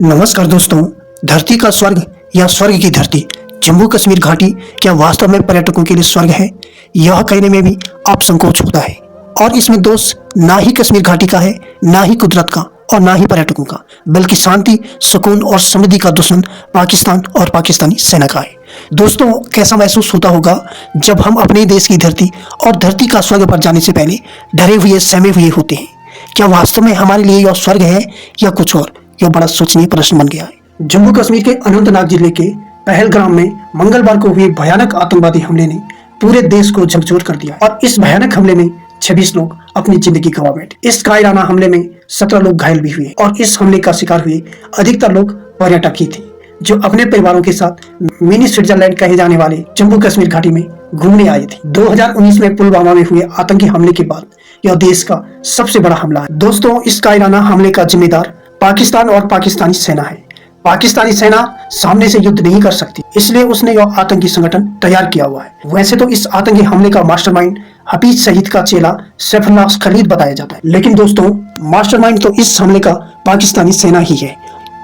नमस्कार दोस्तों। धरती का स्वर्ग या स्वर्ग की धरती जम्मू कश्मीर घाटी क्या वास्तव में पर्यटकों के लिए स्वर्ग है? यह कहने में भी आप संकोच होता है। और इसमें दोष ना ही कश्मीर घाटी का है, ना ही कुदरत का और ना ही पर्यटकों का, बल्कि शांति, सुकून और समृद्धि का दुश्मन पाकिस्तान और पाकिस्तानी सेना का है। दोस्तों, कैसा महसूस होता होगा जब हम अपने देश की धरती और धरती का स्वर्ग पर जाने से पहले डरे हुए, सहमे हुए होते हैं। क्या वास्तव में हमारे लिए यह स्वर्ग है या कुछ और? यह बड़ा सोचनीय प्रश्न बन गया है। जम्मू कश्मीर के अनंतनाग जिले के पहलगाम में मंगलवार को हुए भयानक आतंकवादी हमले ने पूरे देश को झकझोर कर दिया और इस भयानक हमले में 26 लोग अपनी जिंदगी गंवा बैठे। इस कायराना हमले में 17 लोग घायल भी हुए और इस हमले का शिकार हुए अधिकतर लोग पर्यटक ही थे, जो अपने परिवारों के साथ मिनी स्विट्जरलैंड कहे जाने वाले जम्मू कश्मीर घाटी में घूमने आए थे। 2019 में पुलवामा में हुए आतंकी हमले के बाद यह देश का सबसे बड़ा हमला है। दोस्तों, इस कायराना हमले का जिम्मेदार पाकिस्तान और पाकिस्तानी सेना है। पाकिस्तानी सेना सामने से युद्ध नहीं कर सकती, इसलिए उसने यह आतंकी संगठन तैयार किया हुआ है। वैसे तो इस आतंकी हमले का मास्टरमाइंड हफीज सईद का चेला सैफुल्लाह खलीद बताया जाता है, लेकिन दोस्तों, मास्टरमाइंड तो इस हमले का पाकिस्तानी सेना ही है।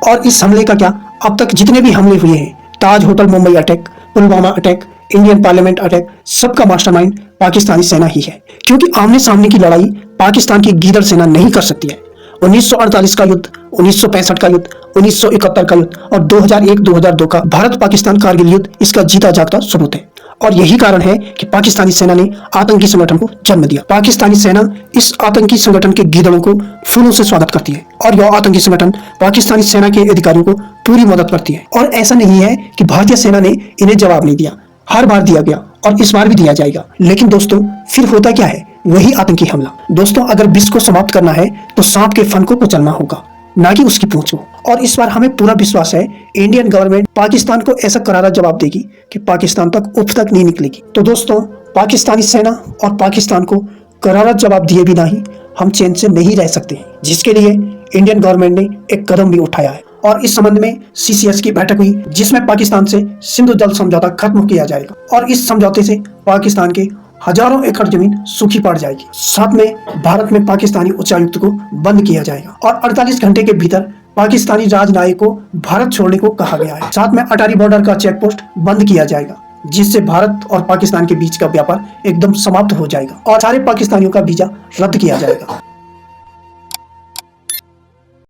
और इस हमले का क्या, अब तक जितने भी हमले हुए हैं, Taj hotel Mumbai attack, Pulwama attack, Indian parliament attack, सबका मास्टरमाइंड पाकिस्तानी सेना ही है। क्योंकि आमने सामने की लड़ाई पाकिस्तान की गीदड़ सेना नहीं कर सकती है। 1948 का युद्ध, 1965 का युद्ध, 1971 का युद्ध और 2001-2002 का भारत पाकिस्तान कारगिल युद्ध इसका जीता जागता सबूत है। और यही कारण है कि पाकिस्तानी सेना ने आतंकी संगठन को जन्म दिया। पाकिस्तानी सेना इस आतंकी संगठन के गीदड़ों को फूलों से स्वागत करती है और यह आतंकी संगठन पाकिस्तानी सेना के अधिकारियों को पूरी मदद करती है। और ऐसा नहीं है कि भारतीय सेना ने इन्हें जवाब नहीं दिया, हर बार दिया गया और इस बार भी दिया जाएगा। लेकिन दोस्तों, फिर होता क्या है? वही आतंकी हमला। दोस्तों, अगर विष को समाप्त करना है तो सांप के फन को कुचलना होगा, ना कि उसकी पूंछ को। और इस बार हमें पूरा विश्वास है इंडियन गवर्नमेंट पाकिस्तान को ऐसा करारा जवाब देगी कि पाकिस्तान तक उफ तक नहीं निकलेगी। तो दोस्तों, पाकिस्तानी सेना और पाकिस्तान को करारा जवाब दिए बिना ही हम चैन से नहीं रह सकते, जिसके लिए इंडियन गवर्नमेंट ने एक कदम भी उठाया है। और इस संबंध में CCS की बैठक हुई, जिसमें पाकिस्तान से सिंधु जल समझौता खत्म किया जाएगा और इस समझौते से पाकिस्तान के हजारों एकड़ जमीन सूखी पड़ जाएगी। साथ में भारत में पाकिस्तानी उच्चायुक्त को बंद किया जाएगा और 48 घंटे के भीतर पाकिस्तानी राजनयिक को भारत छोड़ने को कहा गया है। साथ में अटारी बॉर्डर का चेक पोस्ट बंद किया जाएगा, जिससे भारत और पाकिस्तान के बीच का व्यापार एकदम समाप्त हो जाएगा और सारे पाकिस्तानियों का वीजा रद्द किया जाएगा।